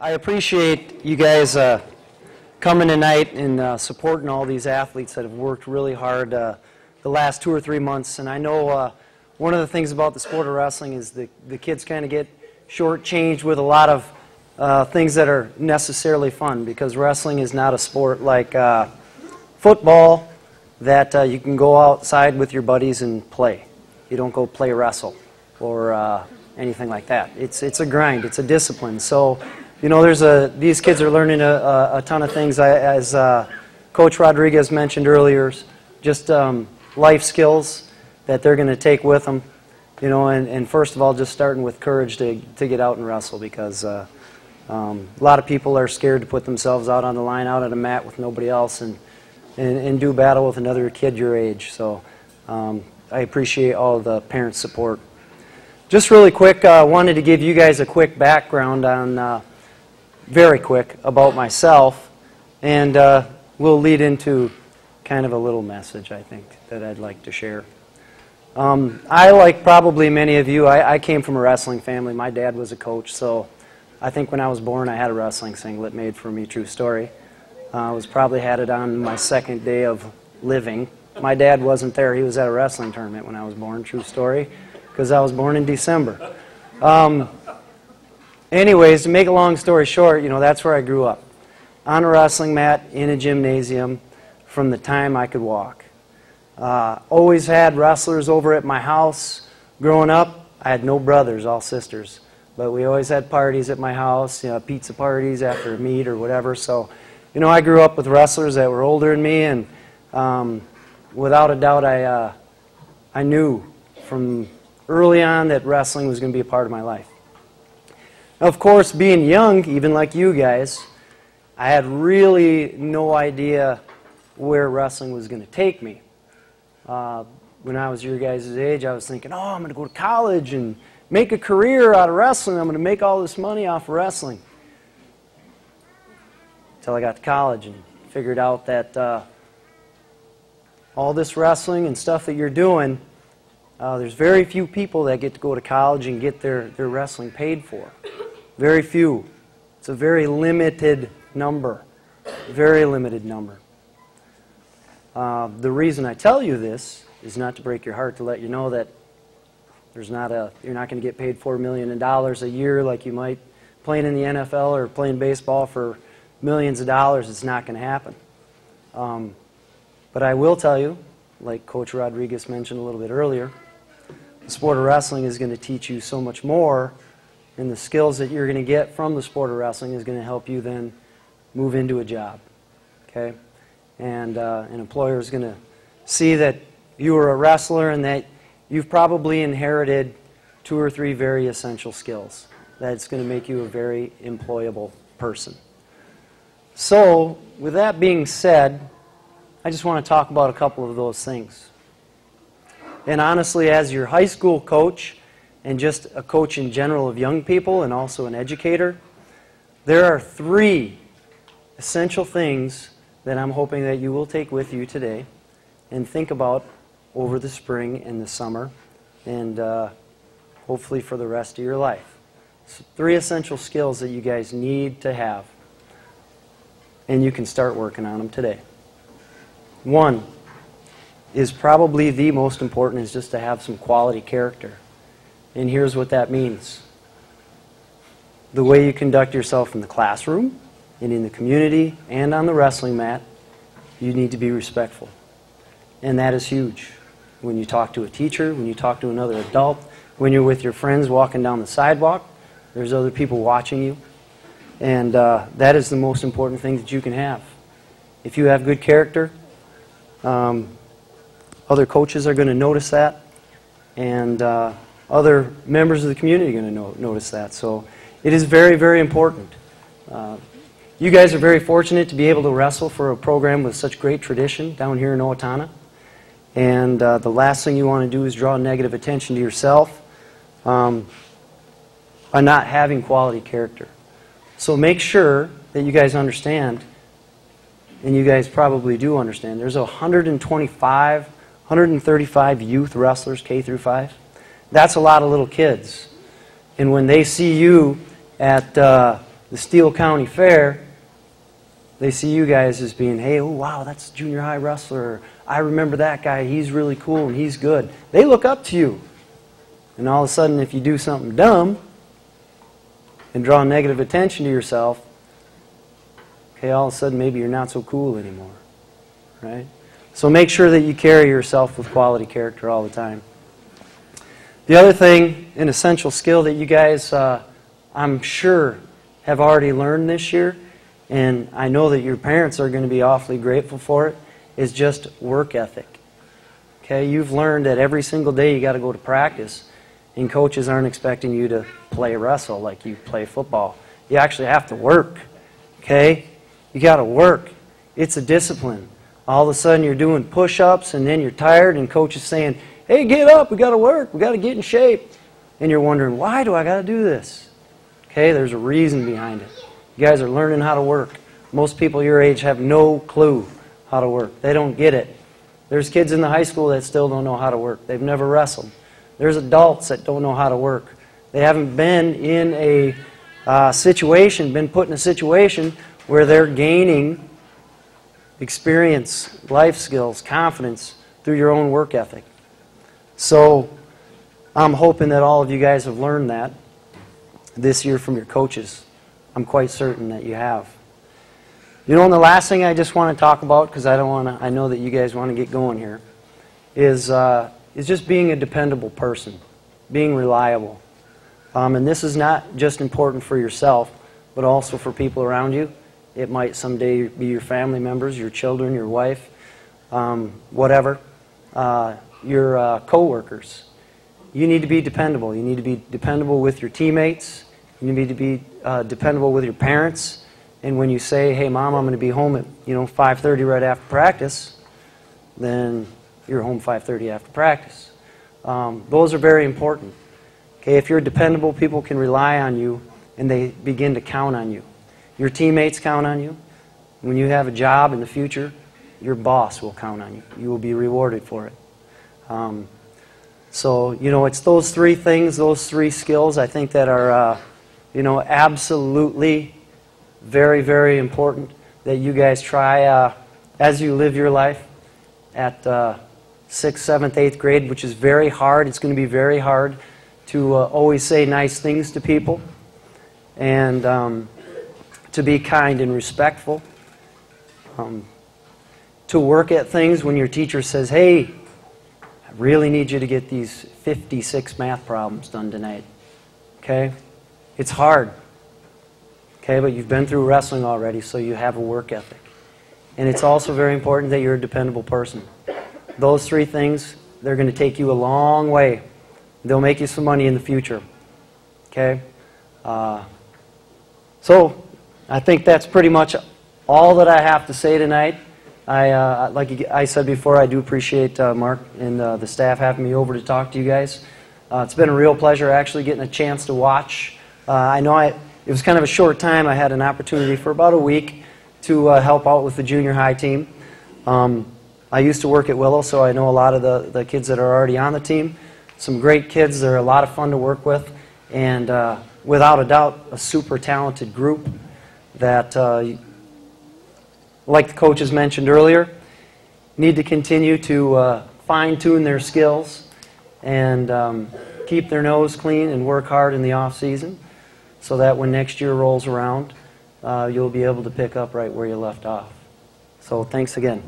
I appreciate you guys coming tonight and supporting all these athletes that have worked really hard the last 2 or 3 months. And I know one of the things about the sport of wrestling is the kids kind of get shortchanged with a lot of things that are necessarily fun, because wrestling is not a sport like football that you can go outside with your buddies and play. You don't go play wrestle or anything like that. It's a grind. It's a discipline. So, you know, these kids are learning a ton of things. As Coach Rodriguez mentioned earlier, just life skills that they're going to take with them. You know, and first of all, just starting with courage to get out and wrestle, because a lot of people are scared to put themselves out on the line, out on a mat with nobody else, and do battle with another kid your age. So I appreciate all the parents' support. Just really quick, wanted to give you guys a quick background on, very quick, about myself, and we'll lead into kind of a little message, I think, that I'd like to share. I, like probably many of you, I came from a wrestling family. My dad was a coach, so I think when I was born I had a wrestling singlet made for me, true story. I was probably had it on my second day of living. My dad wasn't there. He was at a wrestling tournament when I was born, true story, because I was born in December. Anyways, to make a long story short, you know, that's where I grew up. On a wrestling mat, in a gymnasium, from the time I could walk. Always had wrestlers over at my house. Growing up, I had no brothers, all sisters. But we always had parties at my house, you know, pizza parties after a meet or whatever. So, you know, I grew up with wrestlers that were older than me, and without a doubt, I knew from early on that wrestling was going to be a part of my life. Of course, being young, even like you guys, I had really no idea where wrestling was going to take me. When I was your guys' age, I was thinking, oh, I'm going to go to college and make a career out of wrestling. I'm going to make all this money off of wrestling. Until I got to college and figured out that all this wrestling and stuff that you're doing, there's very few people that get to go to college and get their wrestling paid for. Very few. It's a very limited number. Very limited number. The reason I tell you this is not to break your heart, to let you know that you're not going to get paid $4 million a year like you might playing in the NFL or playing baseball for millions of dollars. It's not going to happen. But I will tell you, like Coach Rodriguez mentioned a little bit earlier, the sport of wrestling is going to teach you so much more, and the skills that you're going to get from the sport of wrestling is going to help you then move into a job. Okay? And an employer is going to see that you were a wrestler and that you've probably inherited 2 or 3 very essential skills. That's going to make you a very employable person. So, with that being said, I just want to talk about a couple of those things. And honestly, as your high school coach, and just a coach in general of young people and also an educator, there are 3 essential things that I'm hoping that you will take with you today and think about over the spring and the summer, and hopefully for the rest of your life. So 3 essential skills that you guys need to have, and you can start working on them today. 1 is probably the most important, is just to have some quality character. And here's what that means. The way you conduct yourself in the classroom, and in the community, and on the wrestling mat, you need to be respectful. And that is huge. When you talk to a teacher, when you talk to another adult, when you're with your friends walking down the sidewalk, there's other people watching you. And that is the most important thing that you can have. If you have good character, other coaches are going to notice that, and other members of the community are going to notice that. So it is very, very important. You guys are very fortunate to be able to wrestle for a program with such great tradition down here in Owatonna. And the last thing you want to do is draw negative attention to yourself by not having quality character. So make sure that you guys understand, and you guys probably do understand, there's 135 youth wrestlers, K through 5. That's a lot of little kids. And when they see you at the Steele County Fair, they see you guys as being, hey, oh wow, that's a junior high wrestler. I remember that guy. He's really cool and he's good. They look up to you. And all of a sudden, if you do something dumb and draw negative attention to yourself, okay, all of a sudden maybe you're not so cool anymore, right? So make sure that you carry yourself with quality character all the time. The other thing, an essential skill that you guys, I'm sure, have already learned this year, and I know that your parents are going to be awfully grateful for it, is just work ethic. Okay, you've learned that every single day you got to go to practice, and coaches aren't expecting you to play wrestle like you play football. You actually have to work. Okay, you got to work. It's a discipline. All of a sudden you're doing push-ups, and then you're tired, and coach is saying, hey, get up, we got to work, we got to get in shape. And you're wondering, why do I got to do this? Okay, there's a reason behind it. You guys are learning how to work. Most people your age have no clue how to work. They don't get it. There's kids in the high school that still don't know how to work. They've never wrestled. There's adults that don't know how to work. They haven't been in a situation, been put in a situation where they're gaining experience, life skills, confidence through your own work ethic. So I'm hoping that all of you guys have learned that this year from your coaches. I'm quite certain that you have. You know, and the last thing I just want to talk about, because I know that you guys want to get going here, is just being a dependable person, being reliable. And this is not just important for yourself, but also for people around you. It might someday be your family members, your children, your wife, whatever, your co-workers. You need to be dependable. You need to be dependable with your teammates. You need to be dependable with your parents. And when you say, hey, Mom, I'm going to be home at 5:30 right after practice, then you're home 5:30 after practice. Those are very important. Okay, if you're dependable, people can rely on you, and they begin to count on you. Your teammates count on you. When you have a job in the future, your boss will count on you. You will be rewarded for it. So, it's those three things, those three skills, I think, that are, absolutely very, very important that you guys try as you live your life at 6th, 7th, 8th grade, which is very hard. It's going to be very hard to always say nice things to people and to be kind and respectful. To work at things when your teacher says, hey, I really need you to get these 56 math problems done tonight. Okay? It's hard. Okay, but you've been through wrestling already, so you have a work ethic. And it's also very important that you're a dependable person. Those three things, they're going to take you a long way. They'll make you some money in the future. Okay? So, I think that's pretty much all that I have to say tonight. Like I said before, I do appreciate Mark and the staff having me over to talk to you guys. It's been a real pleasure actually getting a chance to watch. I know it was kind of a short time. I had an opportunity for about a week to help out with the junior high team. I used to work at Willow, so I know a lot of the kids that are already on the team. Some great kids. They're a lot of fun to work with. And without a doubt, a super talented group that, like the coaches mentioned earlier, need to continue to fine-tune their skills and keep their nose clean and work hard in the off-season so that when next year rolls around, you'll be able to pick up right where you left off. So thanks again.